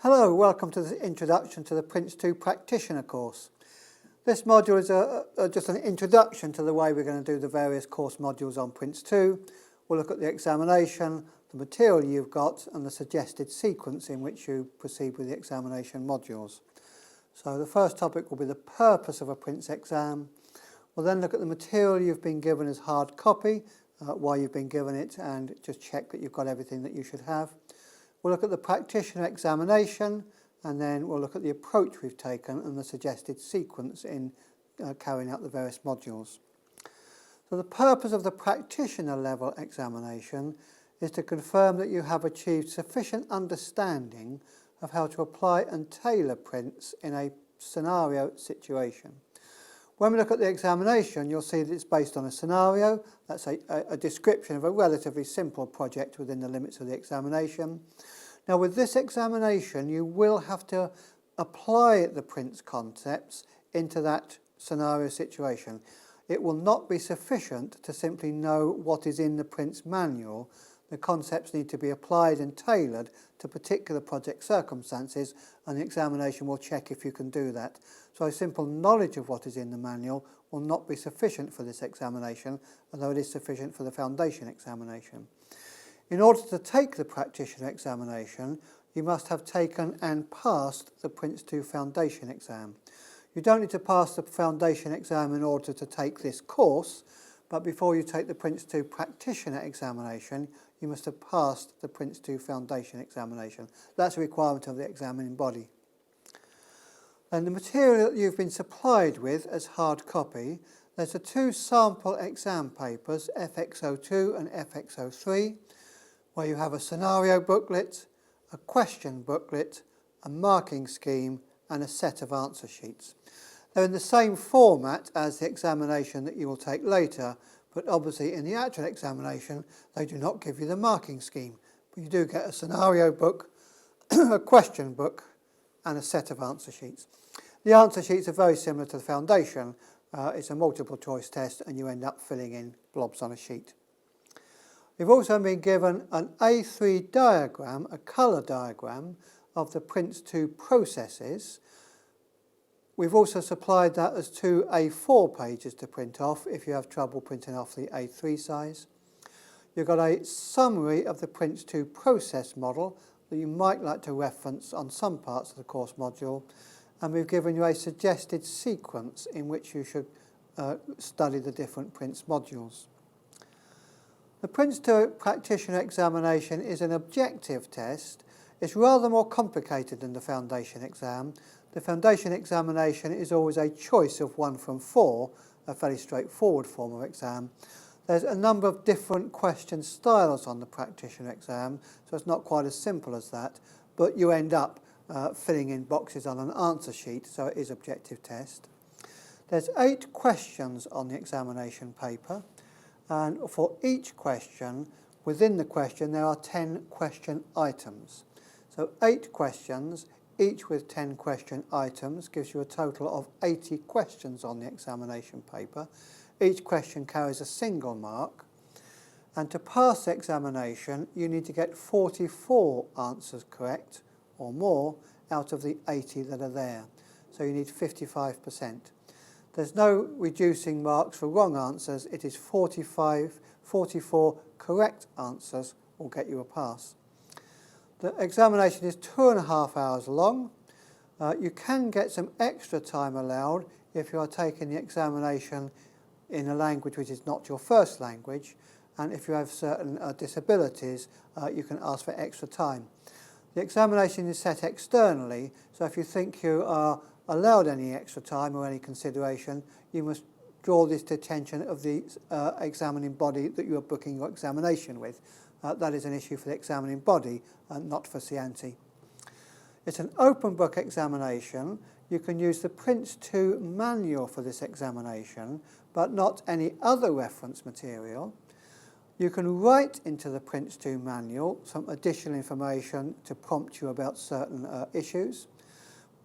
Hello, welcome to the introduction to the PRINCE2 Practitioner course. This module is just an introduction to the way we're going to do the various course modules on PRINCE2. We'll look at the examination, the material you've got and the suggested sequence in which you proceed with the examination modules. So the first topic will be the purpose of a PRINCE exam. We'll then look at the material you've been given as hard copy, why you've been given it, and just check that you've got everything that you should have. We'll look at the practitioner examination, and then we'll look at the approach we've taken and the suggested sequence in carrying out the various modules. So the purpose of the practitioner level examination is to confirm that you have achieved sufficient understanding of how to apply and tailor PRINCE in a scenario situation. When we look at the examination, you'll see that it's based on a scenario. That's a description of a relatively simple project within the limits of the examination. Now, with this examination, you will have to apply the PRINCE concepts into that scenario situation. It will not be sufficient to simply know what is in the PRINCE manual. The concepts need to be applied and tailored to particular project circumstances, and the examination will check if you can do that. So a simple knowledge of what is in the manual will not be sufficient for this examination, although it is sufficient for the foundation examination. In order to take the practitioner examination, you must have taken and passed the PRINCE2 foundation exam. You don't need to pass the foundation exam in order to take this course, but before you take the PRINCE2 practitioner examination, you must have passed the PRINCE2 foundation examination. That's a requirement of the examining body. And the material that you've been supplied with as hard copy, there's the two sample exam papers, FX02 and FX03, where you have a scenario booklet, a question booklet, a marking scheme and a set of answer sheets. They're in the same format as the examination that you will take later, but obviously in the actual examination they do not give you the marking scheme. But you do get a scenario book, a question book and a set of answer sheets. The answer sheets are very similar to the foundation. It's a multiple choice test and you end up filling in blobs on a sheet. You've also been given an A3 diagram, a colour diagram of the PRINCE2 processes. We've also supplied that as two A4 pages to print off if you have trouble printing off the A3 size. You've got a summary of the PRINCE2 process model that you might like to reference on some parts of the course module, and we've given you a suggested sequence in which you should study the different PRINCE modules. The PRINCE2 practitioner examination is an objective test. It's rather more complicated than the foundation exam. The foundation examination is always a choice of 1 from 4, a fairly straightforward form of exam. There's a number of different question styles on the practitioner exam, so it's not quite as simple as that, but you end up filling in boxes on an answer sheet, so it is an objective test. There's 8 questions on the examination paper, and for each question, within the question, there are 10 question items. So 8 questions, each with 10 question items, gives you a total of 80 questions on the examination paper. Each question carries a single mark, and to pass the examination, you need to get 44 answers correct, or more, out of the 80 that are there. So you need 55%. There's no reducing marks for wrong answers. It is 44 correct answers will get you a pass. The examination is 2.5 hours long. You can get some extra time allowed if you are taking the examination in a language which is not your first language, and if you have certain disabilities, you can ask for extra time. The examination is set externally, so if you think you are allowed any extra time or any consideration, you must draw this to attention of the examining body that you are booking your examination with. That is an issue for the examining body and not for CIANTI. It's an open book examination. You can use the PRINCE2 manual for this examination, but not any other reference material. You can write into the PRINCE2 manual some additional information to prompt you about certain issues,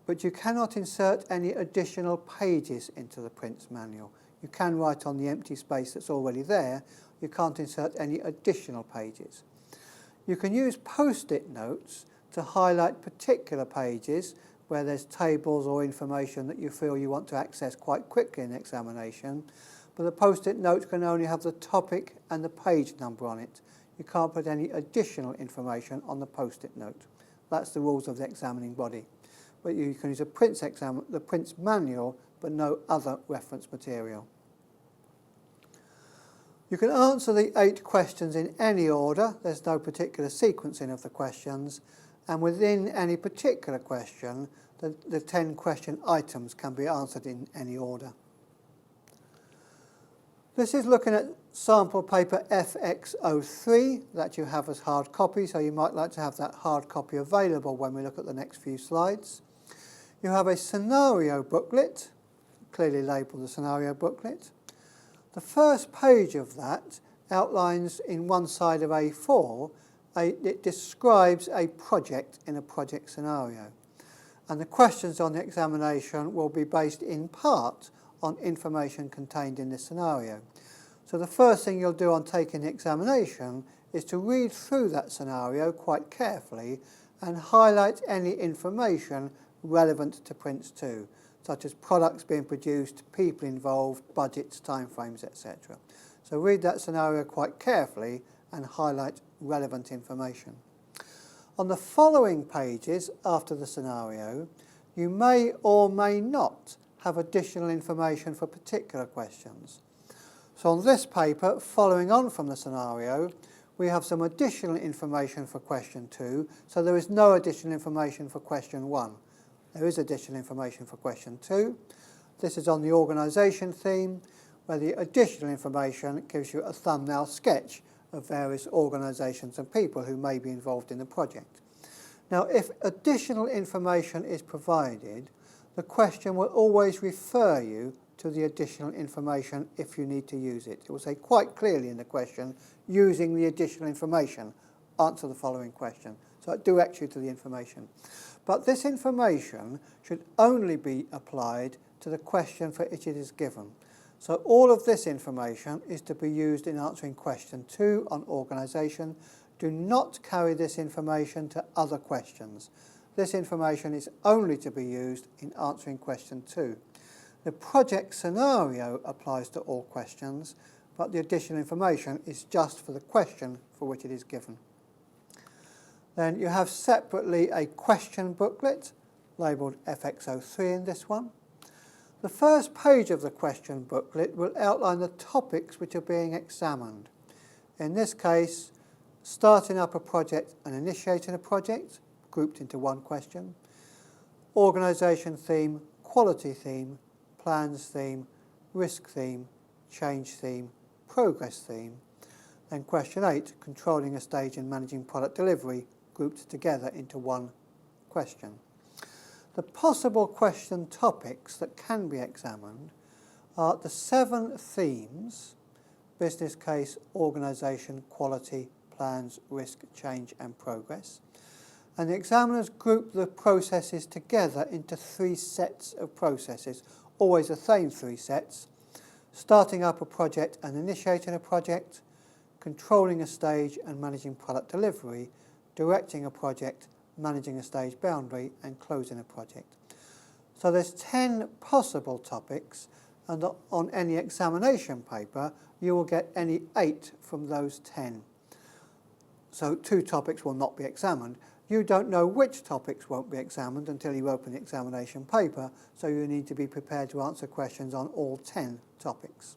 but you cannot insert any additional pages into the PRINCE manual. You can write on the empty space that's already there. You can't insert any additional pages. You can use post-it notes to highlight particular pages where there's tables or information that you feel you want to access quite quickly in the examination, but the post-it note can only have the topic and the page number on it. You can't put any additional information on the post-it note. That's the rules of the examining body. But you can use the Prince manual, but no other reference material. You can answer the 8 questions in any order. There's no particular sequencing of the questions. And within any particular question, the 10 question items can be answered in any order. This is looking at sample paper FX03 that you have as hard copy, so you might like to have that hard copy available when we look at the next few slides. You have a scenario booklet, clearly labelled the scenario booklet. The first page of that outlines in one side of A4, it describes a project in a project scenario. And the questions on the examination will be based in part on information contained in this scenario. So the first thing you'll do on taking the examination is to read through that scenario quite carefully and highlight any information relevant to PRINCE2, such as products being produced, people involved, budgets, timeframes, etc. So read that scenario quite carefully and highlight relevant information. On the following pages after the scenario, you may or may not have additional information for particular questions. So on this paper, following on from the scenario, we have some additional information for question 2, so there is no additional information for question 1. There is additional information for question 2. This is on the organisation theme, where the additional information gives you a thumbnail sketch of various organisations and people who may be involved in the project. Now, if additional information is provided, the question will always refer you to the additional information if you need to use it. It will say quite clearly in the question, using the additional information, answer the following question. So it directs you to the information. But this information should only be applied to the question for which it is given. So all of this information is to be used in answering question 2 on organisation. Do not carry this information to other questions. This information is only to be used in answering question 2. The project scenario applies to all questions, but the additional information is just for the question for which it is given. Then you have separately a question booklet, labelled FX03 in this one. The first page of the question booklet will outline the topics which are being examined. In this case, starting up a project and initiating a project, grouped into one question, organisation theme, quality theme, plans theme, risk theme, change theme, progress theme. Then question 8, controlling a stage and managing product delivery, grouped together into one question. The possible question topics that can be examined are the 7 themes: business case, organisation, quality, plans, risk, change and progress. And the examiners group the processes together into 3 sets of processes, always the same 3 sets: starting up a project and initiating a project, controlling a stage and managing product delivery, directing a project, managing a stage boundary and closing a project. So there's 10 possible topics, and on any examination paper you will get any 8 from those 10. So 2 topics will not be examined. You don't know which topics won't be examined until you open the examination paper, so you need to be prepared to answer questions on all 10 topics.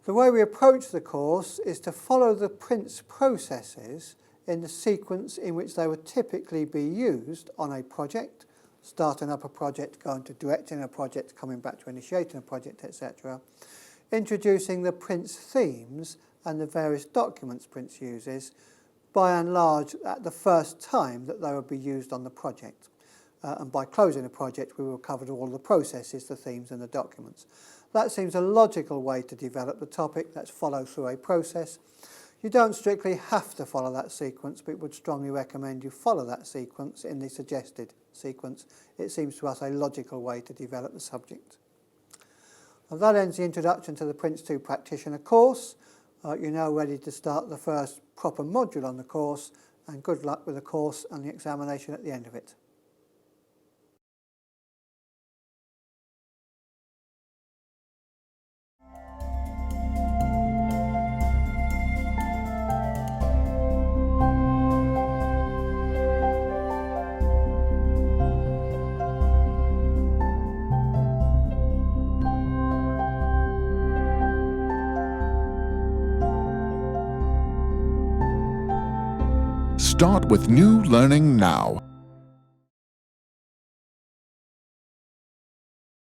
The way we approach the course is to follow the PRINCE processes in the sequence in which they would typically be used on a project, starting up a project, going to directing a project, coming back to initiating a project, etc. Introducing the PRINCE themes and the various documents PRINCE uses, by and large at the first time that they will be used on the project. And by closing the project we will cover all the processes, the themes and the documents. That seems a logical way to develop the topic. Let's follow through a process. You don't strictly have to follow that sequence, but would strongly recommend you follow that sequence in the suggested sequence. It seems to us a logical way to develop the subject. Well, that ends the introduction to the PRINCE2 Practitioner course. You're now ready to start the first proper module on the course, and good luck with the course and the examination at the end of it. Start with new learning now.